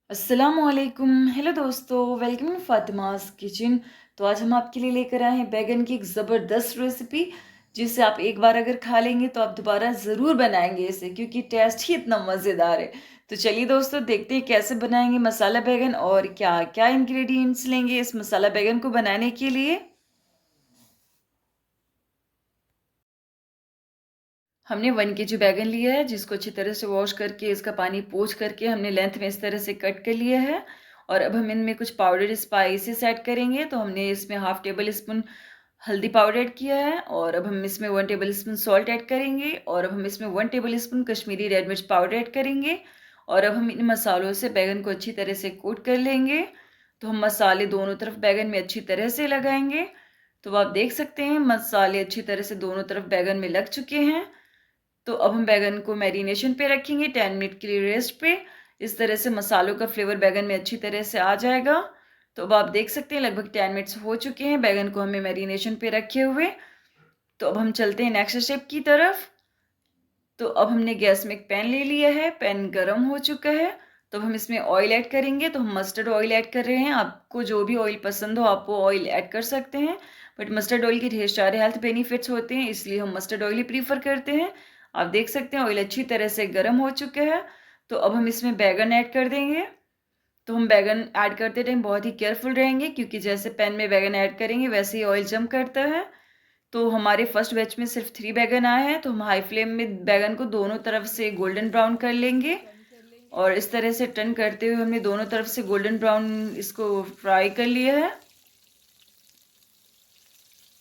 अस्सलामुअलैकुम। हेलो दोस्तों, welcome to Fatima's kitchen. तो आज हम आपके लिए लेकर आए हैं बैगन की एक ज़बरदस्त रेसिपी, जिसे आप एक बार अगर खा लेंगे तो आप दोबारा ज़रूर बनाएंगे इसे, क्योंकि टेस्ट ही इतना मज़ेदार है। तो चलिए दोस्तों, देखते हैं कैसे बनाएंगे मसाला बैगन और क्या क्या इंग्रेडिएंट्स लेंगे इस मसाला बैगन को बनाने के लिए। हमने 1 kg बैगन लिया है, जिसको अच्छी तरह से वॉश करके इसका पानी पोंछ करके हमने लेंथ में इस तरह से कट कर लिया है। और अब हम इनमें कुछ पाउडर स्पाइसेस ऐड करेंगे। तो हमने इसमें हाफ टेबल स्पून हल्दी पाउडर ऐड किया है, और अब हम इसमें 1 टेबल स्पून सॉल्ट ऐड करेंगे, और अब हम इसमें 1 टेबल स्पून कश्मीरी रेड मिर्च पाउडर ऐड करेंगे। और अब हम इन मसालों से बैगन को अच्छी तरह से कोट कर लेंगे। तो हम मसाले दोनों तरफ बैगन में अच्छी तरह से लगाएंगे। तो आप देख सकते हैं मसाले अच्छी तरह से दोनों तरफ बैगन में लग चुके हैं। तो अब हम बैगन को मैरिनेशन पे रखेंगे 10 मिनट के लिए रेस्ट पे। इस तरह से मसालों का फ्लेवर बैगन में अच्छी तरह से आ जाएगा। तो अब आप देख सकते हैं लगभग 10 मिनट्स हो चुके हैं बैगन को हमें मैरिनेशन पे रखे हुए। तो अब हम चलते हैं नेक्स्ट स्टेप की तरफ। तो अब हमने गैस में एक पैन ले लिया है, पैन गरम हो चुका है। तो अब हम इसमें ऑयल ऐड करेंगे। तो हम मस्टर्ड ऑयल ऐड कर रहे हैं। आपको जो भी ऑयल पसंद हो आप वो ऑयल ऐड कर सकते हैं, बट मस्टर्ड ऑयल के ढेर सारे हेल्थ बेनिफिट्स होते हैं, इसलिए हम मस्टर्ड ऑयल ही प्रीफर करते हैं। आप देख सकते हैं ऑयल अच्छी तरह से गर्म हो चुका है। तो अब हम इसमें बैगन ऐड कर देंगे। तो हम बैगन ऐड करते टाइम बहुत ही केयरफुल रहेंगे, क्योंकि जैसे पैन में बैगन ऐड करेंगे वैसे ही ऑयल जम करता है। तो हमारे फर्स्ट बैच में सिर्फ 3 बैगन आए हैं। तो हम हाई फ्लेम में बैगन को दोनों तरफ से गोल्डन ब्राउन कर लेंगे। और इस तरह से टर्न करते हुए हमने दोनों तरफ से गोल्डन ब्राउन इसको फ्राई कर लिया है।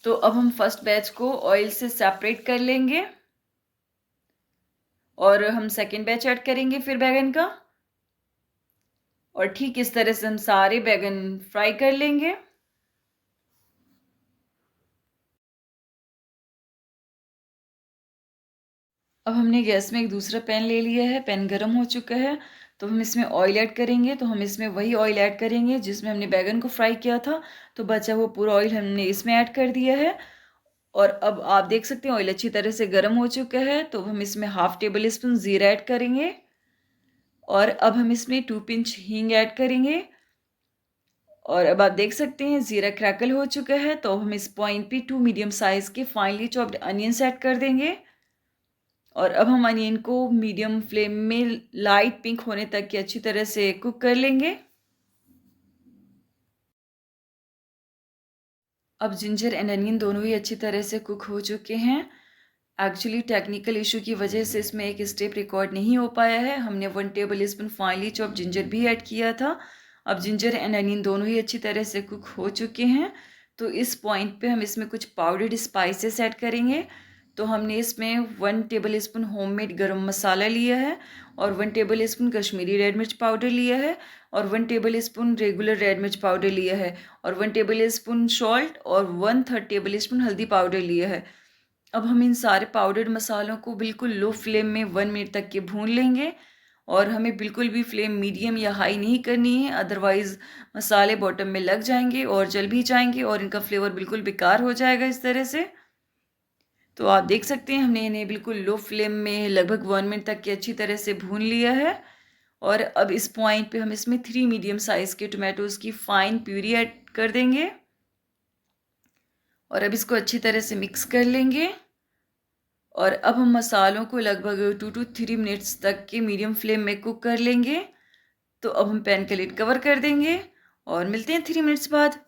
तो अब हम फर्स्ट बैच को ऑयल से सेपरेट कर लेंगे, और हम सेकेंड बैच ऐड करेंगे फिर बैगन का। और ठीक इस तरह से हम सारे बैगन फ्राई कर लेंगे। अब हमने गैस में एक दूसरा पैन ले लिया है, पैन गरम हो चुका है। तो हम इसमें ऑयल ऐड करेंगे। तो हम इसमें वही ऑयल ऐड करेंगे जिसमें हमने बैगन को फ्राई किया था। तो बचा हुआ पूरा ऑयल हमने इसमें ऐड कर दिया है। और अब आप देख सकते हैं ऑयल अच्छी तरह से गर्म हो चुका है। तो हम इसमें हाफ टेबल स्पून जीरा ऐड करेंगे। और अब हम इसमें 2 पिंच हींग ऐड करेंगे। और अब आप देख सकते हैं जीरा क्रैकल हो चुका है। तो हम इस पॉइंट पे 2 मीडियम साइज के फाइनली चॉप्ड अनियंस ऐड कर देंगे। और अब हम अनियन को मीडियम फ्लेम में लाइट पिंक होने तक की अच्छी तरह से कुक कर लेंगे। अब जिंजर एंड अनियन दोनों ही अच्छी तरह से कुक हो चुके हैं। एक्चुअली टेक्निकल इशू की वजह से इसमें एक स्टेप रिकॉर्ड नहीं हो पाया है। हमने 1 table spoon finally chop ginger भी ऐड किया था। अब जिंजर एंड अनियन दोनों ही अच्छी तरह से कुक हो चुके हैं। तो इस पॉइंट पे हम इसमें कुछ पाउडर्ड स्पाइसेस ऐड करेंगे। तो हमने इसमें 1 टेबल स्पून होममेड गरम मसाला लिया है, और 1 टेबल स्पून कश्मीरी रेड मिर्च पाउडर लिया है, और 1 टेबल स्पून रेगुलर रेड मिर्च पाउडर लिया है, और 1 टेबल स्पून सॉल्ट, और 1/3 टेबल स्पून हल्दी पाउडर लिया है। अब हम इन सारे पाउडर्ड मसालों को बिल्कुल लो फ्लेम में 1 मिनट तक के भून लेंगे। और हमें बिल्कुल भी फ्लेम मीडियम या हाई नहीं करनी है, अदरवाइज़ मसाले बॉटम में लग जाएंगे और जल भी जाएंगे और इनका फ्लेवर बिल्कुल बेकार हो जाएगा इस तरह से। तो आप देख सकते हैं हमने इन्हें बिल्कुल लो फ्लेम में लगभग 1 मिनट तक के अच्छी तरह से भून लिया है। और अब इस पॉइंट पे हम इसमें 3 मीडियम साइज़ के टोमेटोज़ की फाइन प्यूरी ऐड कर देंगे। और अब इसको अच्छी तरह से मिक्स कर लेंगे। और अब हम मसालों को लगभग 2 to 3 मिनट्स तक के मीडियम फ्लेम में कुक कर लेंगे। तो अब हम पैन का लिड कवर कर देंगे और मिलते हैं 3 मिनट्स बाद।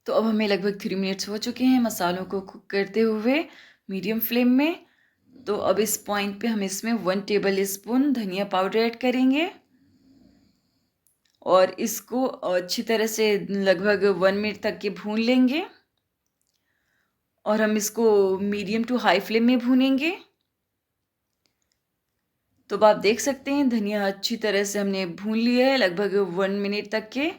तो अब हमें लगभग 3 मिनट्स हो चुके हैं मसालों को कुक करते हुए मीडियम फ्लेम में। तो अब इस पॉइंट पे हम इसमें 1 टेबल स्पून धनिया पाउडर ऐड करेंगे, और इसको अच्छी तरह से लगभग 1 मिनट तक के भून लेंगे। और हम इसको मीडियम टू हाई फ्लेम में भूनेंगे। तो अब आप देख सकते हैं धनिया अच्छी तरह से हमने भून लिया है लगभग 1 मिनट तक के।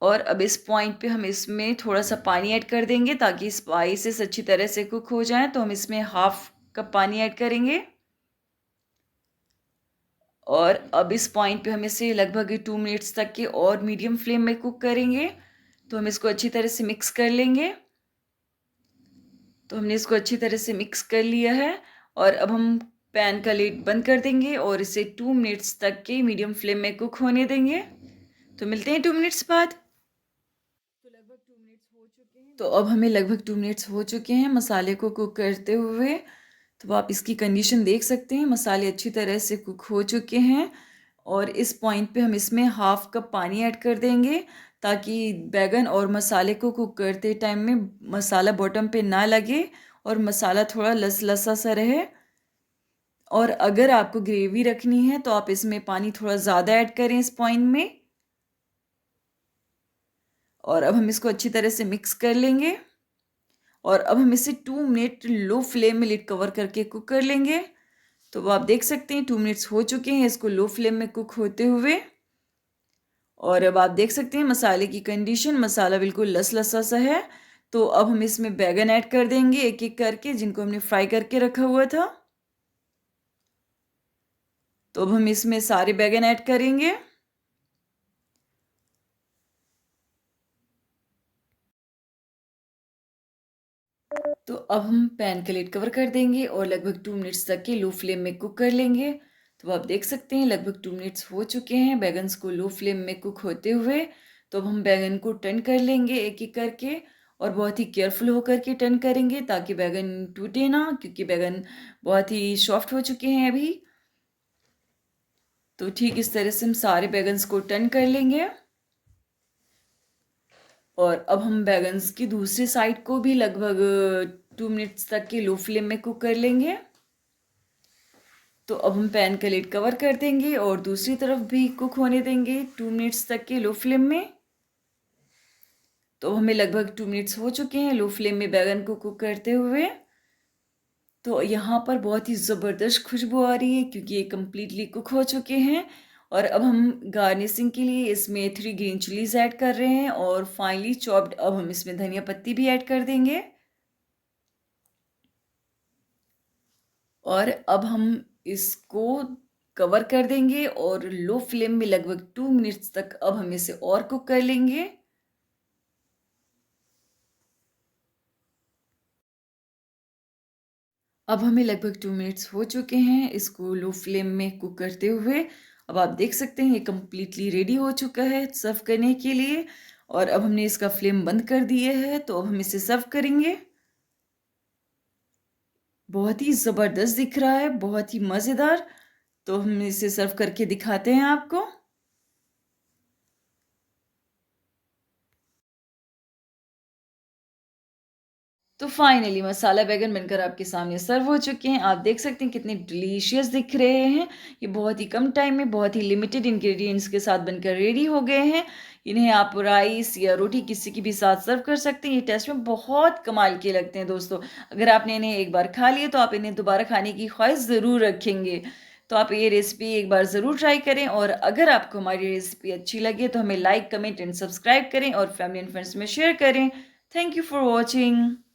और अब इस पॉइंट पे हम इसमें थोड़ा सा पानी ऐड कर देंगे ताकि स्पाइसेस अच्छी तरह से कुक हो जाएं। तो हम इसमें हाफ कप पानी ऐड करेंगे। और अब इस पॉइंट पे हम इसे लगभग 2 मिनट्स तक के और मीडियम फ्लेम में कुक करेंगे। तो हम इसको अच्छी तरह से मिक्स कर लेंगे। तो हमने इसको अच्छी तरह से मिक्स कर लिया है। और अब हम पैन का लिड बंद कर देंगे और इसे 2 मिनट्स तक के मीडियम फ्लेम में कुक होने देंगे। तो मिलते हैं 2 मिनट्स बाद। तो अब हमें लगभग 2 मिनट्स हो चुके हैं मसाले को कुक करते हुए। तो आप इसकी कंडीशन देख सकते हैं, मसाले अच्छी तरह से कुक हो चुके हैं और इस पॉइंट पे हम इसमें हाफ कप पानी ऐड कर देंगे ताकि बैगन और मसाले को कुक करते टाइम में मसाला बॉटम पे ना लगे और मसाला थोड़ा लस-लसा सा रहे। और अगर आपको ग्रेवी रखनी है तो आप इसमें पानी थोड़ा ज़्यादा ऐड करें इस पॉइंट में। और अब हम इसको अच्छी तरह से मिक्स कर लेंगे और अब हम इसे 2 मिनट लो फ्लेम में लिड कवर करके कुक कर लेंगे। तो वो आप देख सकते हैं 2 मिनट्स हो चुके हैं इसको लो फ्लेम में कुक होते हुए। और अब आप देख सकते हैं मसाले की कंडीशन, मसाला बिल्कुल लस-लसा सा है। तो अब हम इसमें बैगन ऐड कर देंगे एक-एक करके, जिनको हमने फ्राई करके रखा हुआ था। तो अब हम इसमें सारे बैगन ऐड करेंगे। तो अब हम पैन का लिड कवर कर देंगे और लगभग 2 मिनट्स तक के लो फ्लेम में कुक कर लेंगे। तो आप देख सकते हैं लगभग 2 मिनट्स हो चुके हैं बैगन्स को लो फ्लेम में कुक होते हुए। तो अब हम बैगन को टर्न कर लेंगे एक-एक करके और बहुत ही केयरफुल होकर के टर्न करेंगे ताकि बैगन टूटे ना, क्योंकि बैगन बहुत ही सॉफ्ट हो चुके हैं अभी। तो ठीक इस तरह से हम सारे बैगन्स को टर्न कर लेंगे और अब हम बैगन्स की दूसरी साइड को भी लगभग 2 मिनट्स तक के लो फ्लेम में कुक कर लेंगे। तो अब हम पैन का लिड कवर कर देंगे और दूसरी तरफ भी कुक होने देंगे 2 मिनट्स तक के लो फ्लेम में। तो हमें लगभग 2 मिनट्स हो चुके हैं लो फ्लेम में बैगन को कुक करते हुए। तो यहाँ पर बहुत ही ज़बरदस्त खुशबू आ रही है क्योंकि ये कम्प्लीटली कुक हो चुके हैं। और अब हम गार्निशिंग के लिए इसमें 3 ग्रीन चिलीज़ ऐड कर रहे हैं और फाइनली चॉप्ड अब हम इसमें धनिया पत्ती भी ऐड कर देंगे। और अब हम इसको कवर कर देंगे और लो फ्लेम में लगभग 2 मिनट्स तक अब हम इसे और कुक कर लेंगे। अब हमें लगभग 2 मिनट्स हो चुके हैं इसको लो फ्लेम में कुक करते हुए। अब आप देख सकते हैं ये कम्प्लीटली रेडी हो चुका है सर्व करने के लिए और अब हमने इसका फ्लेम बंद कर दिया है। तो अब हम इसे सर्व करेंगे। बहुत ही ज़बरदस्त दिख रहा है, बहुत ही मज़ेदार। तो हम इसे सर्व करके दिखाते हैं आपको। तो फाइनली मसाला बैगन बनकर आपके सामने सर्व हो चुके हैं। आप देख सकते हैं कितने डिलीशियस दिख रहे हैं। ये बहुत ही कम टाइम में बहुत ही लिमिटेड इंग्रेडिएंट्स के साथ बनकर रेडी हो गए हैं। इन्हें आप राइस या रोटी किसी के भी साथ सर्व कर सकते हैं। ये टेस्ट में बहुत कमाल के लगते हैं दोस्तों। अगर आपने इन्हें एक बार खा लिए तो आप इन्हें दोबारा खाने की ख्वाहिश ज़रूर रखेंगे। तो आप ये रेसिपी एक बार ज़रूर ट्राई करें और अगर आपको हमारी रेसिपी अच्छी लगे तो हमें लाइक, कमेंट एंड सब्सक्राइब करें और फैमिली एंड फ्रेंड्स में शेयर करें। Thank you for watching.